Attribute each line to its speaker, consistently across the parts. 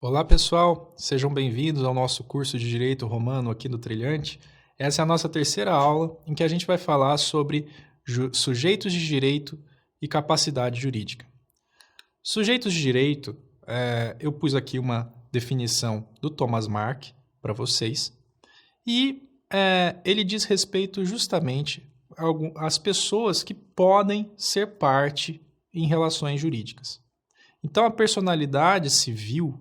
Speaker 1: Olá pessoal, sejam bem-vindos ao nosso curso de Direito Romano aqui no Trilhante. Essa é a nossa terceira aula em que a gente vai falar sobre sujeitos de direito e capacidade jurídica. Sujeitos de direito, eu pus aqui uma definição do Thomas Mark para vocês e ele diz respeito justamente às pessoas que podem ser parte em relações jurídicas. Então a personalidade civil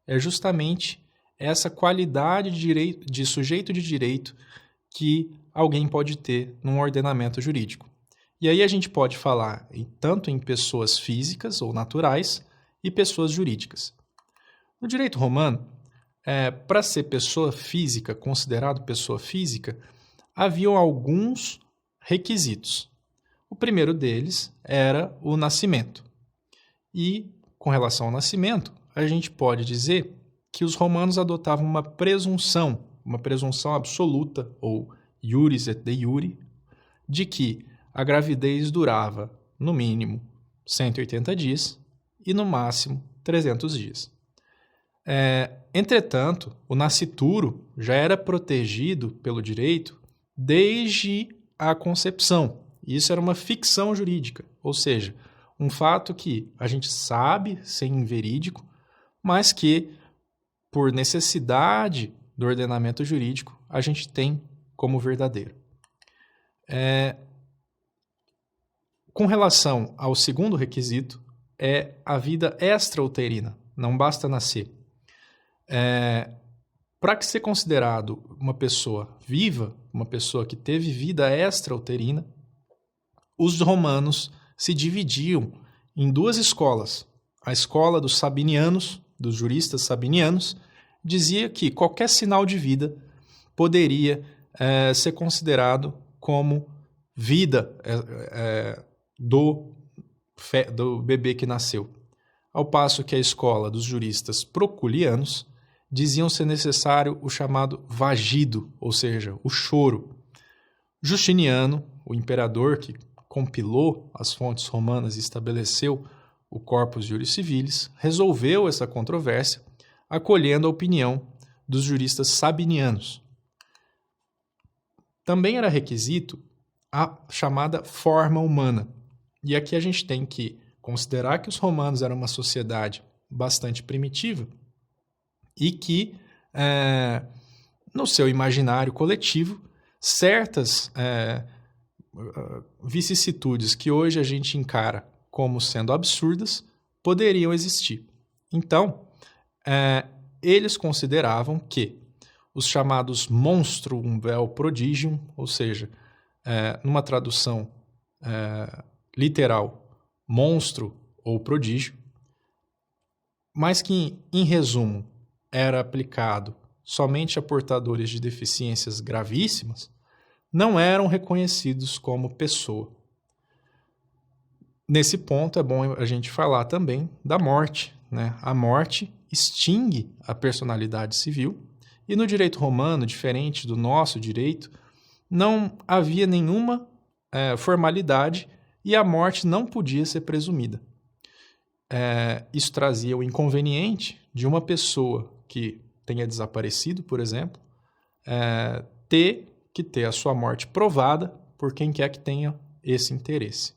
Speaker 1: é justamente essa qualidade de sujeito de direito que alguém pode ter num ordenamento jurídico. E aí a gente pode falar tanto em pessoas físicas ou naturais e pessoas jurídicas. No direito romano, para ser pessoa física, considerado pessoa física, haviam alguns requisitos. O primeiro deles era o nascimento. E, com relação ao nascimento, a gente pode dizer que os romanos adotavam uma presunção absoluta, ou iuris et de iure, de que a gravidez durava, no mínimo, 180 dias e, no máximo, 300 dias. Entretanto, o nascituro já era protegido pelo direito desde a concepção. Isso era uma ficção jurídica, ou seja, um fato que a gente sabe ser inverídico, mas que, por necessidade do ordenamento jurídico, a gente tem como verdadeiro. Com relação ao segundo requisito, é a vida extrauterina, não basta nascer. Para ser considerado uma pessoa viva, uma pessoa que teve vida extrauterina, os romanos se dividiam em duas escolas. A escola dos sabinianos, dos juristas sabinianos, dizia que qualquer sinal de vida poderia ser considerado como vida do bebê que nasceu. Ao passo que a escola dos juristas proculianos diziam ser necessário o chamado vagido, ou seja, o choro. Justiniano, o imperador que compilou as fontes romanas e estabeleceu o Corpus Juris Civilis, resolveu essa controvérsia, acolhendo a opinião dos juristas sabinianos. Também era requisito a chamada forma humana. E aqui a gente tem que considerar que os romanos eram uma sociedade bastante primitiva e que, no seu imaginário coletivo, certas vicissitudes que hoje a gente encara como sendo absurdas, poderiam existir. Então, eles consideravam que os chamados monstrum vel prodigium, ou seja, numa tradução literal, monstro ou prodígio, mas que, em resumo, era aplicado somente a portadores de deficiências gravíssimas, não eram reconhecidos como pessoa. Nesse ponto, é bom a gente falar também da morte, né? A morte extingue a personalidade civil e no direito romano, diferente do nosso direito, não havia nenhuma formalidade e a morte não podia ser presumida. Isso trazia o inconveniente de uma pessoa que tenha desaparecido, por exemplo, ter que ter a sua morte provada por quem quer que tenha esse interesse.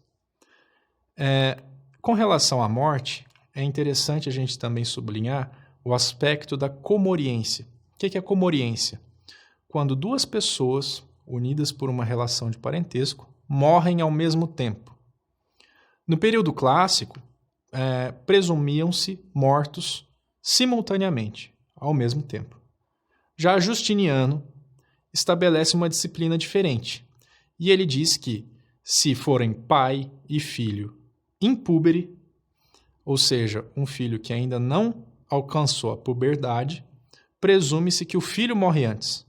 Speaker 1: Com relação à morte, é interessante a gente também sublinhar o aspecto da comoriência. O que é comoriência? Quando duas pessoas, unidas por uma relação de parentesco, morrem ao mesmo tempo. No período clássico, presumiam-se mortos simultaneamente, ao mesmo tempo. Já Justiniano estabelece uma disciplina diferente, e ele diz que, se forem pai e filho impúbere, ou seja, um filho que ainda não alcançou a puberdade, presume-se que o filho morre antes.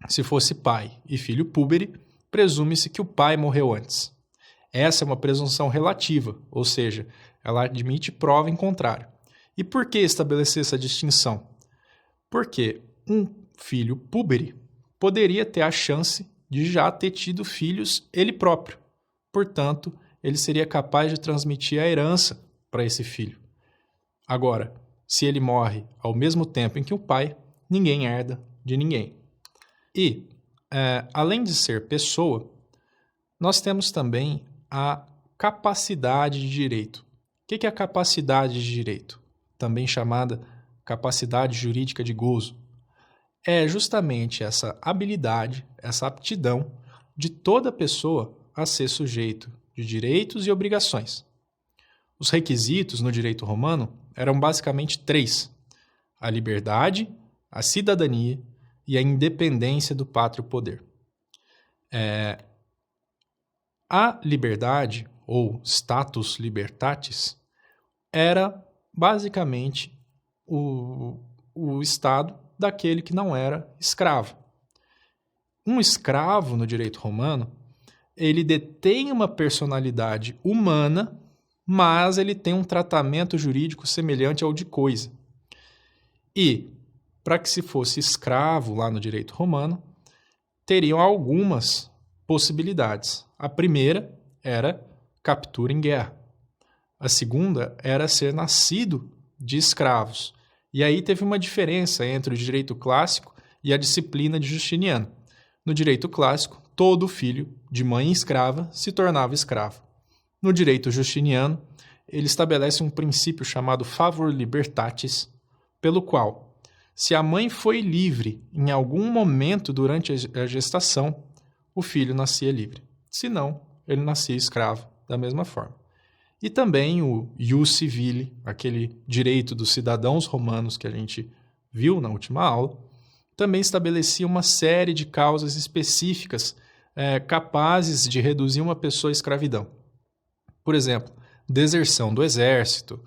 Speaker 1: Se fosse pai e filho púbere, presume-se que o pai morreu antes. Essa é uma presunção relativa, ou seja, ela admite prova em contrário. E por que estabelecer essa distinção? Porque um filho púbere poderia ter a chance de já ter tido filhos ele próprio. Portanto, ele seria capaz de transmitir a herança para esse filho. Agora, se ele morre ao mesmo tempo em que o pai, ninguém herda de ninguém. E, além de ser pessoa, nós temos também a capacidade de direito. O que é a capacidade de direito? Também chamada capacidade jurídica de gozo. É justamente essa habilidade, essa aptidão de toda pessoa a ser sujeito de direitos e obrigações. Os requisitos no direito romano eram basicamente 3: a liberdade, a cidadania e a independência do pátrio poder. A liberdade, ou status libertatis, era basicamente o estado daquele que não era escravo. Um escravo no direito romano, ele detém uma personalidade humana, mas ele tem um tratamento jurídico semelhante ao de coisa. E, para que se fosse escravo lá no direito romano, teriam algumas possibilidades. A primeira era captura em guerra. A segunda era ser nascido de escravos. E aí teve uma diferença entre o direito clássico e a disciplina de Justiniano. No direito clássico, todo filho de mãe escrava se tornava escravo. No direito justiniano, ele estabelece um princípio chamado favor libertatis, pelo qual, se a mãe foi livre em algum momento durante a gestação, o filho nascia livre. Se não, ele nascia escravo da mesma forma. E também o ius civile, aquele direito dos cidadãos romanos que a gente viu na última aula, também estabelecia uma série de causas específicas capazes de reduzir uma pessoa à escravidão. Por exemplo, deserção do exército.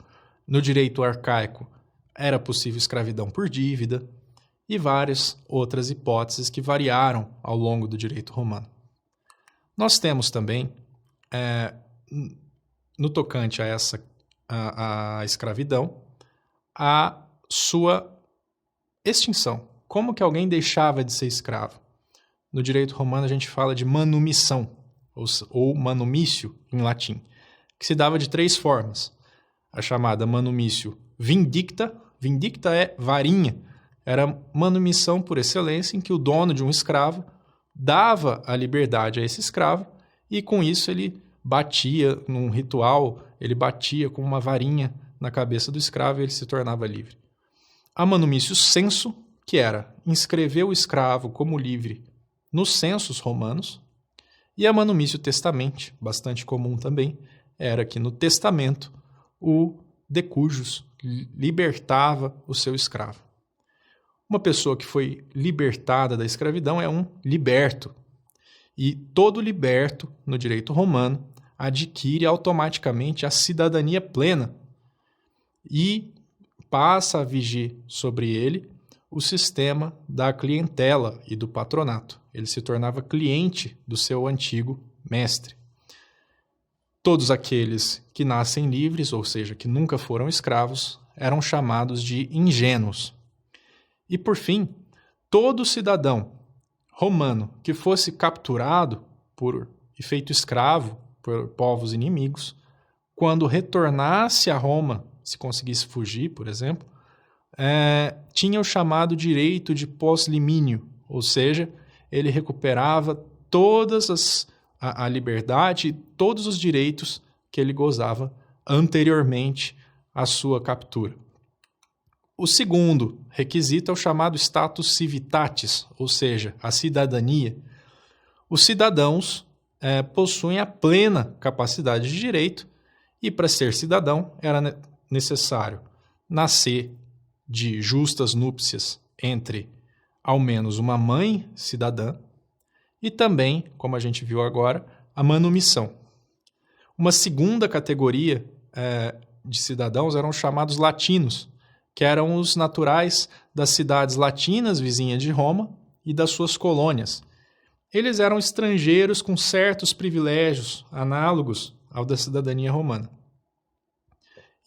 Speaker 1: No direito arcaico, era possível escravidão por dívida e várias outras hipóteses que variaram ao longo do direito romano. Nós temos também, no tocante a a escravidão, a sua extinção. Como que alguém deixava de ser escravo? No direito romano a gente fala de manumissão, ou manumício em latim, que se dava de 3 formas. A chamada manumício vindicta. Vindicta é varinha. Era manumissão por excelência, em que o dono de um escravo dava a liberdade a esse escravo e com isso ele batia num ritual, ele batia com uma varinha na cabeça do escravo e ele se tornava livre. A manumício censo, que era inscrever o escravo como livre nos censos romanos, e a manumício testamente, bastante comum também, era que no testamento o decujus libertava o seu escravo. Uma pessoa que foi libertada da escravidão é um liberto. E todo liberto, no direito romano, adquire automaticamente a cidadania plena e passa a vigir sobre ele o sistema da clientela e do patronato. Ele se tornava cliente do seu antigo mestre. Todos aqueles que nascem livres, ou seja, que nunca foram escravos, eram chamados de ingênuos. E, por fim, todo cidadão romano que fosse capturado e feito escravo por povos inimigos, quando retornasse a Roma, se conseguisse fugir, por exemplo, tinha o chamado direito de pós-limínio, ou seja, ele recuperava a liberdade e todos os direitos que ele gozava anteriormente à sua captura. O segundo requisito é o chamado status civitatis, ou seja, a cidadania. Os cidadãos possuem a plena capacidade de direito e, para ser cidadão, era necessário nascer de justas núpcias entre ao menos uma mãe cidadã e também, como a gente viu agora, a manumissão. Uma segunda categoria de cidadãos eram chamados latinos, que eram os naturais das cidades latinas vizinhas de Roma e das suas colônias. Eles eram estrangeiros com certos privilégios análogos ao da cidadania romana.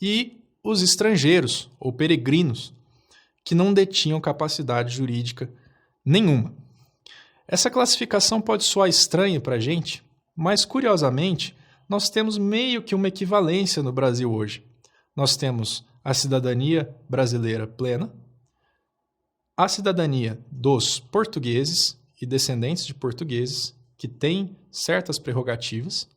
Speaker 1: E os estrangeiros, ou peregrinos, que não detinham capacidade jurídica nenhuma. Essa classificação pode soar estranha para a gente, mas, curiosamente, nós temos meio que uma equivalência no Brasil hoje. Nós temos a cidadania brasileira plena, a cidadania dos portugueses e descendentes de portugueses, que têm certas prerrogativas,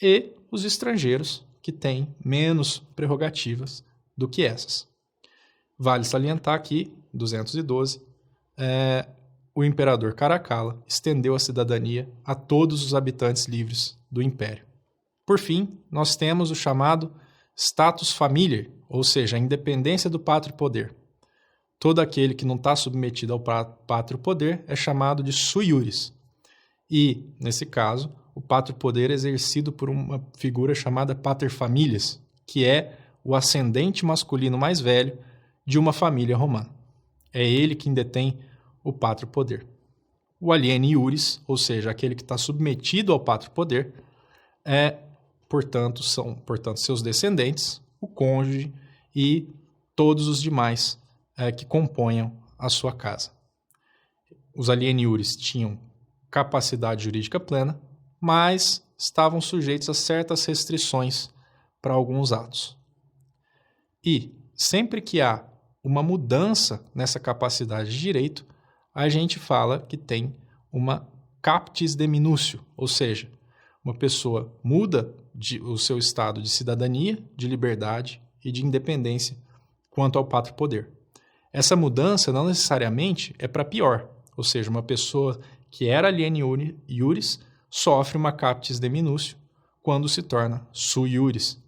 Speaker 1: e os estrangeiros, que têm menos prerrogativas do que essas. Vale salientar aqui, 212, o imperador Caracalla estendeu a cidadania a todos os habitantes livres do império. Por fim, nós temos o chamado status familiae, ou seja, a independência do pátrio poder. Todo aquele que não está submetido ao pátrio poder é chamado de sui iuris. E, nesse caso, o pátrio poder é exercido por uma figura chamada pater familias, que é o ascendente masculino mais velho de uma família romana. É ele quem detém o pátrio poder. O aliene iuris, ou seja, aquele que está submetido ao pátrio poder, são seus descendentes, o cônjuge e todos os demais que componham a sua casa. Os aliene iuris tinham capacidade jurídica plena, mas estavam sujeitos a certas restrições para alguns atos. E sempre que há uma mudança nessa capacidade de direito, a gente fala que tem uma captis de minúcio, ou seja, uma pessoa muda o seu estado de cidadania, de liberdade e de independência quanto ao pátrio poder. Essa mudança não necessariamente é para pior, ou seja, uma pessoa que era aliene iuris sofre uma captis de minúcio quando se torna sui iuris,